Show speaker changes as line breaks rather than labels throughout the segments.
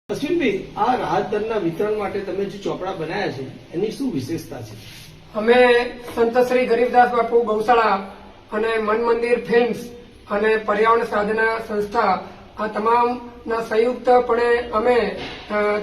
અશ્વિનભાઈ, આ રાહત દરના વિતરણ માટે તમે જે ચોપડા બનાવ્યા છે એની શું વિશેષતા છે?
અમે સંત શ્રી ગરીબદાસ બાપુ ગૌશાળા અને મન મંદિર ફિલ્મ્સ અને પર્યાવરણ સાધના સંસ્થા આ તમામના સંયુક્તપણે અમે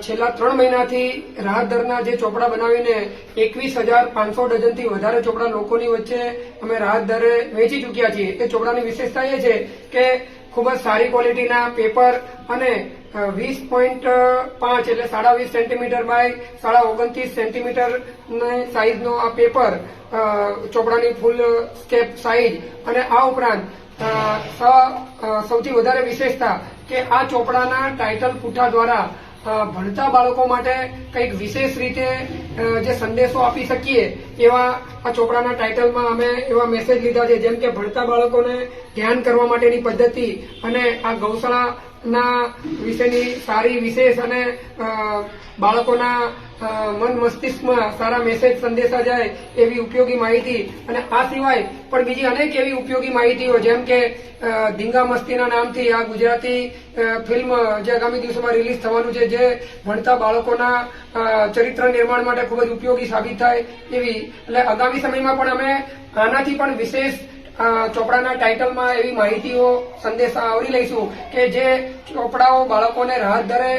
છેલ્લા 3 મહિનાથી રાહત દરના જે ચોપડા બનાવીને 21,500 ડઝનથી વધારે ચોપડા લોકોની વચ્ચે અમે રાહત દરે વેચી ચૂક્યા છીએ. એ ચોપડાની વિશેષતા એ છે કે ખૂબ જ સારી ક્વોલિટીના પેપર અને 20.5 એટલે 20.5 સેન્ટીમીટર બાય 29.5 સેન્ટીમીટર સાઈઝનો આ પેપર ચોપડાની ફૂલ સ્કેપ સાઈઝ અને આ ઉપરાંત સૌથી વધારે વિશેષતા કે આ ચોપડાના ટાઇટલ પુઠ્ઠા દ્વારા ભણતા બાળકો માટે કંઈક વિશેષ રીતે જે સંદેશો આપી શકીએ એવા આ ચોપડાના ટાઇટલમાં અમે એવા મેસેજ લીધા છે, જેમ કે ભણતા બાળકોને ધ્યાન કરવા માટેની પદ્ધતિ અને આ ગૌશાળાના વિશેની સારી વિશેષ અને બાળકોના મન મસ્તિષ્કમાં સારા મેસેજ સંદેશા જાય એવી ઉપયોગી માહિતી અને આ સિવાય પણ બીજી અનેક એવી ઉપયોગી માહિતીઓ, જેમ કે ધીંગા મસ્તીના નામથી આ ગુજરાતી ફિલ્મ જે આગામી દિવસોમાં રિલીઝ થવાનું છે, જે ભણતા બાળકોના ચરિત્ર નિર્માણ માટે ખૂબ જ ઉપયોગી સાબિત થાય એવી. એટલે આગામી સમયમાં પણ અમે આનાથી પણ વિશેષ ચોપડાના ટાઇટલમાં એવી માહિતીઓ સંદેશા આવરી લઈશું કે જે ચોપડાઓ બાળકોને રાહત દરે